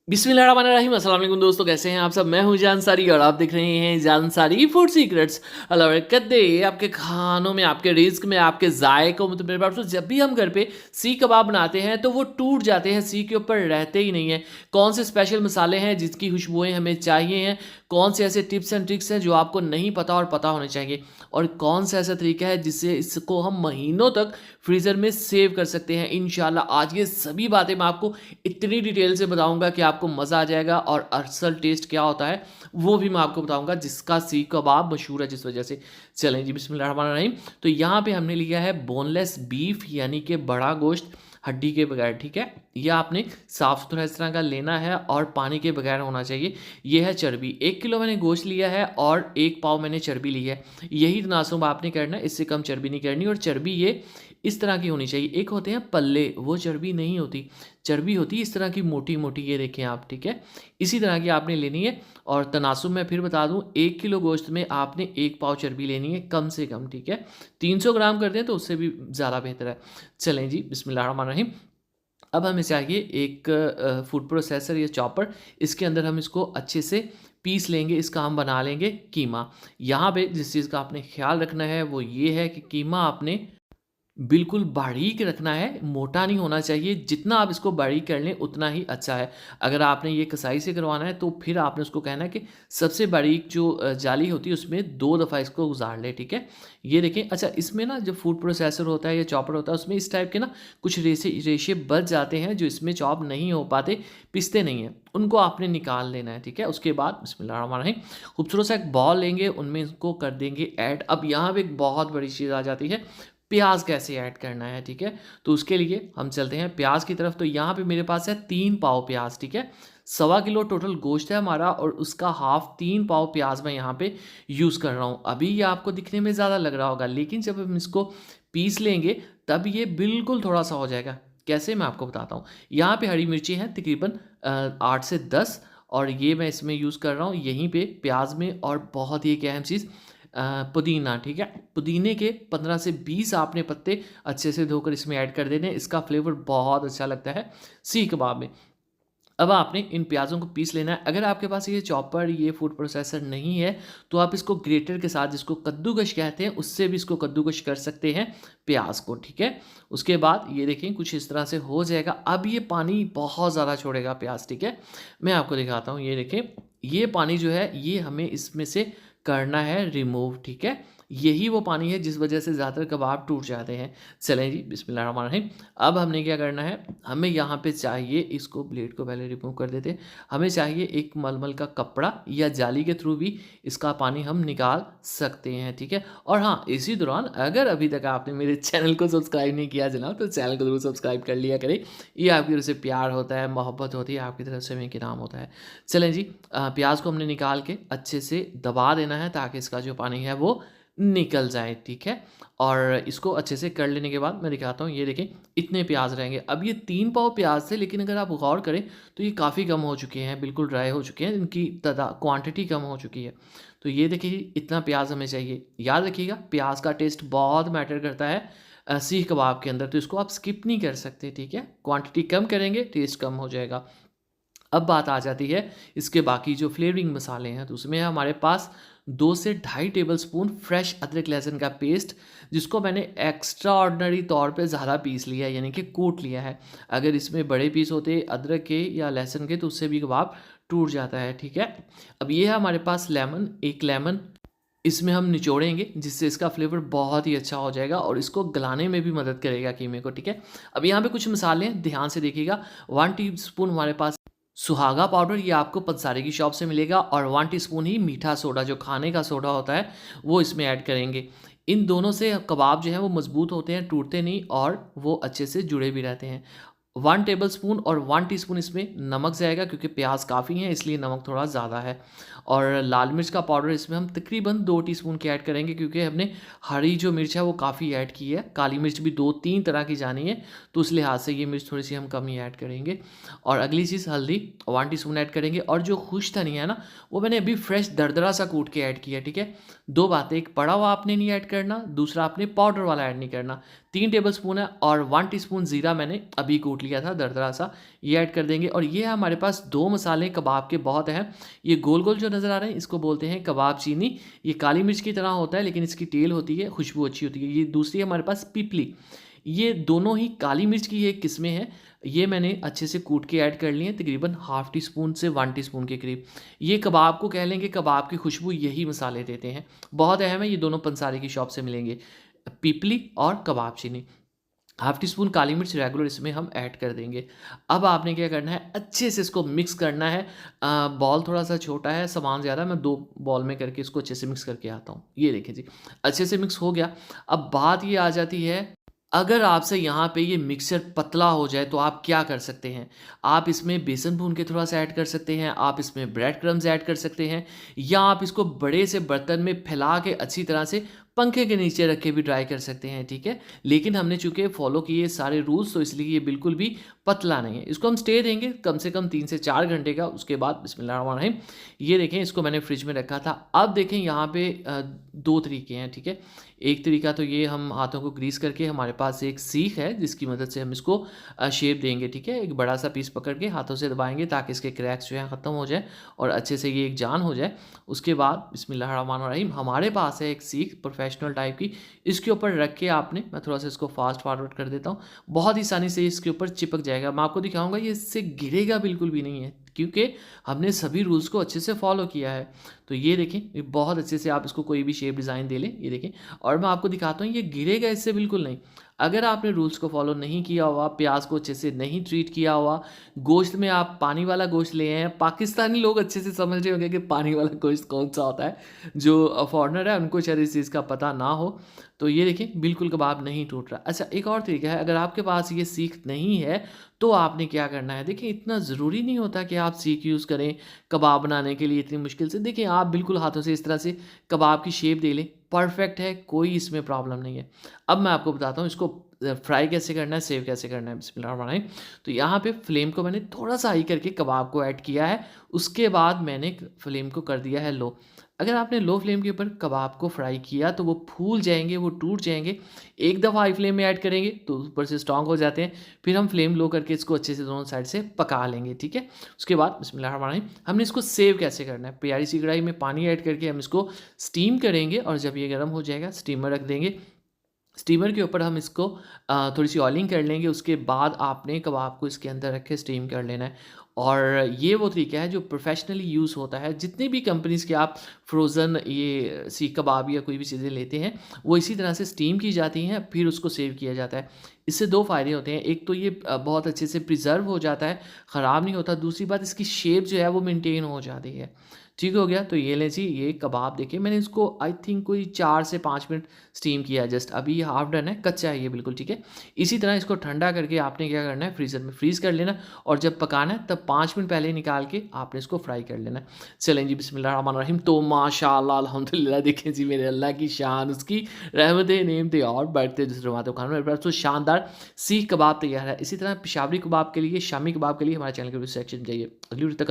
बिस्मिल्लाहिर्रहमानिर्रहीम अस्सलाम वालेकुम दोस्तों, कैसे हैं आप सब। मैं हूं जानसारी और आप देख रहे हैं जानसारी फूड सीक्रेट्स। अल्लाह कदे आपके खानों में, आपके रिस्क में, आपके जायकों में। तो मेरे पास जब भी हम घर पे सीख कबाब बनाते हैं तो वो टूट जाते हैं, सीख के ऊपर रहते ही नहीं है। कौन से स्पेशल मसाले हैं जिसकी खुशबुएं हमें चाहिए हैं, कौन से ऐसे टिप्स एंड ट्रिक्स हैं जो आपको नहीं पता और पता होने चाहिए, और कौन सा ऐसा तरीका है जिससे इसको हम महीनों तक फ्रीज़र में सेव कर सकते हैं। इंशाल्लाह आज ये सभी बातें मैं आपको इतनी डिटेल से बताऊंगा कि आपको मज़ा आ जाएगा, और असल टेस्ट क्या होता है वो भी मैं आपको बताऊंगा, जिसका सीख कबाब मशहूर है जिस वजह से। चलें जी, बिस्मिल्लाहिर्रहमानिर्रहीम। तो यहाँ पे हमने लिया है बोनलेस बीफ, यानी कि बड़ा गोश्त हड्डी के बगैर, ठीक है। यह आपने साफ़ सुथरा इस तरह का लेना है और पानी के बगैर होना चाहिए। यह है चर्बी, 1 किलो मैंने गोश्त लिया है और 1 पाव मैंने चर्बी ली है। यही तनासुब आपने करना है, इससे कम चर्बी नहीं करनी। और चर्बी ये इस तरह की होनी चाहिए। एक होते हैं पल्ले, वो चर्बी नहीं होती, चर्बी होती है इस तरह की मोटी मोटी, ये देखें आप, ठीक है। इसी तरह की आपने लेनी है। और तनासुब मैं फिर बता दूं, 1 किलो गोश्त में आपने 1 पाव चर्बी लेनी है कम से कम, ठीक है। 300 ग्राम कर दें तो उससे भी ज़्यादा बेहतर है। चलें जी, बिस्मिल्लाहिर्रहमानिर्रहीम। अब हमें चाहिए एक फूड प्रोसेसर या चॉपर। इसके अंदर हम इसको अच्छे से पीस लेंगे, इसका हम बना लेंगे कीमा। यहाँ पे जिस चीज़ का आपने ख्याल रखना है वो ये है कि कीमा आपने बिल्कुल बारीक रखना है, मोटा नहीं होना चाहिए। जितना आप इसको बारीक कर लें उतना ही अच्छा है। अगर आपने ये कसाई से करवाना है तो फिर आपने उसको कहना है कि सबसे बारीक जो जाली होती है उसमें 2 दफ़ा इसको गुजार ले, ठीक है। ये देखें। अच्छा, इसमें ना जो फूड प्रोसेसर होता है या चॉपर होता है उसमें इस टाइप के ना कुछ रेशे बच जाते हैं जो इसमें चॉप नहीं हो पाते, पिसते नहीं हैं, उनको आपने निकाल लेना है, ठीक है। उसके बाद बिस्मिल्लाहिर्रहमानिर्रहीम खूबसूरत सा एक बॉल लेंगे, उनमें इसको कर देंगे ऐड। अब यहाँ पे एक बहुत बड़ी चीज़ आ जाती है, प्याज कैसे ऐड करना है, ठीक है। तो उसके लिए हम चलते हैं प्याज की तरफ। तो यहाँ पे मेरे पास है 3 पाव प्याज, ठीक है। 1.25 किलो टोटल गोश्त है हमारा, और उसका हाफ 3 पाव प्याज मैं यहाँ पे यूज़ कर रहा हूँ। अभी ये आपको दिखने में ज़्यादा लग रहा होगा, लेकिन जब हम इसको पीस लेंगे तब ये बिल्कुल थोड़ा सा हो जाएगा। कैसे, मैं आपको बताता हूँ। यहाँ पे हरी मिर्ची है तकरीबन 8 से 10, और ये मैं इसमें यूज़ कर रहा हूँ यहीं पे प्याज में। और बहुत ही एक अहम चीज़, पुदीना, ठीक है। पुदीने के 15 से 20 आपने पत्ते अच्छे से धोकर इसमें ऐड कर देने, इसका फ्लेवर बहुत अच्छा लगता है सीख कबाब में। अब आपने इन प्याज़ों को पीस लेना है। अगर आपके पास ये चॉपर, ये फूड प्रोसेसर नहीं है तो आप इसको ग्रेटर के साथ, जिसको कद्दूकश कहते हैं, उससे भी इसको कद्दूकश कर सकते हैं प्याज को, ठीक है। उसके बाद ये देखें कुछ इस तरह से हो जाएगा। अब ये पानी बहुत ज़्यादा छोड़ेगा प्याज, ठीक है। मैं आपको दिखाता हूँ, ये देखें। ये पानी जो है ये हमें इसमें से करना है रिमूव, ठीक है। यही वो पानी है जिस वजह से ज़्यादातर कबाब टूट जाते हैं। चलें जी, बिस्मिल्लाहिर्रहमानिर्रहीम। अब हमने क्या करना है, हमें यहाँ पे चाहिए, इसको ब्लेड को पहले रिमूव कर देते हैं। हमें चाहिए एक मलमल का कपड़ा, या जाली के थ्रू भी इसका पानी हम निकाल सकते हैं, ठीक है। और हाँ, इसी दौरान अगर अभी तक आपने मेरे चैनल को सब्सक्राइब नहीं किया जनाब, तो चैनल को ज़रूर सब्सक्राइब कर लिया करें। ये आपकी तरफ से प्यार होता है, मोहब्बत होती है, आपकी तरफ से हमें इनाम होता है। चलें जी, प्याज को हमने निकाल के अच्छे से दबा देना है ताकि इसका जो पानी है वो निकल जाए, ठीक है। और इसको अच्छे से कर लेने के बाद मैं दिखाता हूँ, ये देखें इतने प्याज रहेंगे। अब ये 3 पाव प्याज थे, लेकिन अगर आप गौर करें तो ये काफ़ी कम हो चुके हैं, बिल्कुल ड्राई हो चुके हैं, इनकी क्वांटिटी कम हो चुकी है। तो ये देखिए इतना प्याज हमें चाहिए। याद रखिएगा, प्याज का टेस्ट बहुत मैटर करता है सीख कबाब के अंदर, तो इसको आप स्किप नहीं कर सकते, ठीक है। क्वांटिटी कम करेंगे टेस्ट कम हो जाएगा। अब बात आ जाती है इसके बाकी जो फ्लेवरिंग मसाले हैं, तो उसमें है हमारे पास 2 से ढाई टेबल स्पून फ्रेश अदरक लहसुन का पेस्ट, जिसको मैंने एक्स्ट्रा ऑर्डिनरी तौर पे ज़्यादा पीस लिया है, यानी कि कूट लिया है। अगर इसमें बड़े पीस होते अदरक के या लहसुन के तो उससे भी कबाब टूट जाता है, ठीक है। अब ये है हमारे पास लेमन, एक लेमन इसमें हम निचोड़ेंगे, जिससे इसका फ्लेवर बहुत ही अच्छा हो जाएगा और इसको गलाने में भी मदद करेगा कीमे को, ठीक है। अब यहाँ पे कुछ मसाले हैं, ध्यान से देखिएगा। 1 टीस्पून हमारे पास सुहागा पाउडर, ये आपको पंसारी की शॉप से मिलेगा, और 1 टीस्पून ही मीठा सोडा, जो खाने का सोडा होता है, वो इसमें ऐड करेंगे। इन दोनों से कबाब जो है वो मजबूत होते हैं, टूटते नहीं, और वो अच्छे से जुड़े भी रहते हैं। 1 टेबल स्पून और 1 टीस्पून इसमें नमक जाएगा, क्योंकि प्याज काफ़ी है इसलिए नमक थोड़ा ज़्यादा है। और लाल मिर्च का पाउडर इसमें हम तकरीबन 2 टीस्पून की ऐड करेंगे, क्योंकि हमने हरी जो मिर्च है वो काफ़ी ऐड की है। काली मिर्च भी 2-3 तरह की जानी है, तो उस लिहाज से ये मिर्च थोड़ी सी हम कम ही ऐड करेंगे। और अगली चीज़, हल्दी 1 टीस्पून ऐड करेंगे। और जो खुश धनिया है ना, वो मैंने अभी फ्रेश दरदरा सा कूट के ऐड किया है, ठीक है। 2 बातें, एक पड़ा हुआ आपने नहीं ऐड करना, दूसरा आपने पाउडर वाला ऐड नहीं करना। 3 टेबलस्पून है और 1 टीस्पून ज़ीरा मैंने अभी कूट लिया था दरदरा सा, ये ऐड कर देंगे। और ये हमारे पास 2 मसाले कबाब के बहुत हैं। ये गोल-गोल जो नज़र आ रहे हैं इसको बोलते हैं कबाब चीनी। ये काली मिर्च की तरह होता है लेकिन इसकी टेल होती है, खुशबू अच्छी होती है। ये दूसरी है हमारे पास पिपली। ये दोनों ही काली मिर्च की एक किस्में हैं। ये मैंने अच्छे से कूट के ऐड कर लिए हैं, तकरीबन हाफ़ टी स्पून से 1 टीस्पून के करीब। ये कबाब को कह लें कि कबाब की खुशबू यही मसाले देते हैं। बहुत अहम है, ये दोनों पंसारी की शॉप से मिलेंगे, पिपली और कबाब चीनी। हाफ़ टी स्पून काली मिर्च रेगुलर इसमें हम ऐड कर देंगे। अब आपने क्या करना है, अच्छे से इसको मिक्स करना है। बॉल थोड़ा-सा छोटा है, सामान ज़्यादा है, मैं 2 बॉल में करके इसको अच्छे से मिक्स करके आता हूँ। ये देखिए जी, अच्छे से मिक्स हो गया। अब बात ये आ जाती है, अगर आपसे यहाँ पे ये मिक्सचर पतला हो जाए तो आप क्या कर सकते हैं? आप इसमें बेसन भून के थोड़ा-सा ऐड कर सकते हैं, आप इसमें ब्रेड क्रम्ब्स ऐड कर सकते हैं, या आप इसको बड़े से बर्तन में फैला के अच्छी तरह से पंखे के नीचे रख के भी ड्राई कर सकते हैं, ठीक है? लेकिन हमने चूँकि फ़ॉलो किए सारे रूल्स, तो इसलिए ये बिल्कुल भी पतला नहीं है। इसको हम स्टे देंगे कम से कम 3 से 4 घंटे का, उसके बाद बिस्मिल्लाहिर्रहमानिर्रहीम। ये देखें, इसको मैंने फ्रिज में रखा था। अब देखें यहाँ पे 2 तरीके हैं, ठीक है? एक तरीका तो ये, हम हाथों को ग्रीस करके, हमारे पास एक सीख है जिसकी मदद से हम इसको शेप देंगे, ठीक है? एक बड़ा सा पीस पकड़ के हाथों से दबाएँगे ताकि इसके क्रैक्स जो हैं ख़त्म हो जाए और अच्छे से ये एक जान हो जाए। उसके बाद बिस्मिल्लाहिर्रहमानिर्रहीम, हमारे पास है एक सीख प्रोफेशनल टाइप की, इसके ऊपर रख के आपने, मैं थोड़ा-सा इसको फास्ट फॉरवर्ड कर देता हूँ, बहुत ही आसानी से इसके ऊपर चिपक जाएगा। मैं आपको दिखाऊँगा, ये इससे गिरेगा बिल्कुल भी नहीं है क्योंकि हमने सभी रूल्स को अच्छे से फॉलो किया है। तो ये देखें, ये बहुत अच्छे से आप इसको कोई भी शेप डिज़ाइन दे लें, ये देखें। और मैं आपको दिखाता हूँ, ये गिरेगा इससे बिल्कुल नहीं। अगर आपने रूल्स को फॉलो नहीं किया हुआ, प्याज को अच्छे से नहीं ट्रीट किया हुआ, गोश्त में आप पानी वाला गोश्त ले आए हैं, पाकिस्तानी लोग अच्छे से समझ रहे होंगे कि पानी वाला गोश्त कौन सा होता है, जो फॉरेनर है उनको शायद इस चीज़ का पता ना हो। तो ये देखें, बिल्कुल कबाब नहीं टूट रहा। अच्छा, एक और तरीका है, अगर आपके पास ये सीख नहीं है तो आपने क्या करना है, देखिए इतना ज़रूरी नहीं होता कि आप सीख यूज़ करें कबाब बनाने के लिए इतनी मुश्किल से। देखिए, आप बिल्कुल हाथों से इस तरह से कबाब की शेप दे लें, परफेक्ट है, कोई इसमें प्रॉब्लम नहीं है। अब मैं आपको बताता हूँ इसको फ्राई कैसे करना है, सेव कैसे करना है। बिस्मिल्लाहिर्रहमानिर्रहीम। तो यहाँ पे फ्लेम को मैंने थोड़ा-सा हाई करके कबाब को ऐड किया है, उसके बाद मैंने फ्लेम को कर दिया है लो। अगर आपने लो फ्लेम के ऊपर कबाब को फ्राई किया तो वो फूल जाएँगे, वो टूट जाएँगे। एक दफ़ा हाई फ्लेम में ऐड करेंगे तो ऊपर से स्ट्रॉन्ग हो जाते हैं, फिर हम फ्लेम लो करके इसको अच्छे से दोनों साइड से पका लेंगे, ठीक है? उसके बाद बिस्मिल्लाहिर्रहमानिर्रहीम, हमने इसको सेव कैसे करना है, प्यारी सी कढ़ाई में पानी ऐड करके हम इसको स्टीम करेंगे और जब ये गर्म हो जाएगा, स्टीमर रख देंगे। स्टीमर के ऊपर हम इसको थोड़ी सी ऑयलिंग कर लेंगे, उसके बाद आपने कबाब को इसके अंदर रख के स्टीम कर लेना है। और ये वो तरीका है जो प्रोफेशनली यूज़ होता है। जितनी भी कंपनीज़ के आप फ्रोज़न ये सीख कबाब या कोई भी चीज़ें लेते हैं, वो इसी तरह से स्टीम की जाती हैं, फिर उसको सेव किया जाता है। इससे 2 फ़ायदे होते हैं, एक तो ये बहुत अच्छे से प्रिज़र्व हो जाता है, ख़राब नहीं होता, दूसरी बात इसकी शेप जो है वो मेंटेन हो जाती है। ठीक हो गया? तो ये लें जी, ये कबाब देखिए, मैंने इसको आई थिंक कोई 4 से 5 मिनट स्टीम किया है जस्ट, अभी ये हाफ़ डन है, कच्चा है ये बिल्कुल, ठीक है? इसी तरह इसको ठंडा करके आपने क्या करना है, फ्रीज़र में फ्रीज़ कर लेना और जब पकाना है तब 5 मिनट पहले निकाल के आपने इसको फ्राई कर लेना है। चलें जी, बिस्मिल्लाहिर्रहमानिर्रहीम। तो माशाअल्लाह, अल्हम्दुलिल्लाह, देखें जी मेरे अल्लाह की शान, उसकी रहमतें, नेमतें और बढ़ते दूसरे खाना मेरे पास तो शानदार सीख कबाब तैयार है। इसी तरह पेशावरी कबाब के लिए, शामी कबाब के लिए हमारे चैनल के सेक्शन में जाइए। अगली वीडियो तक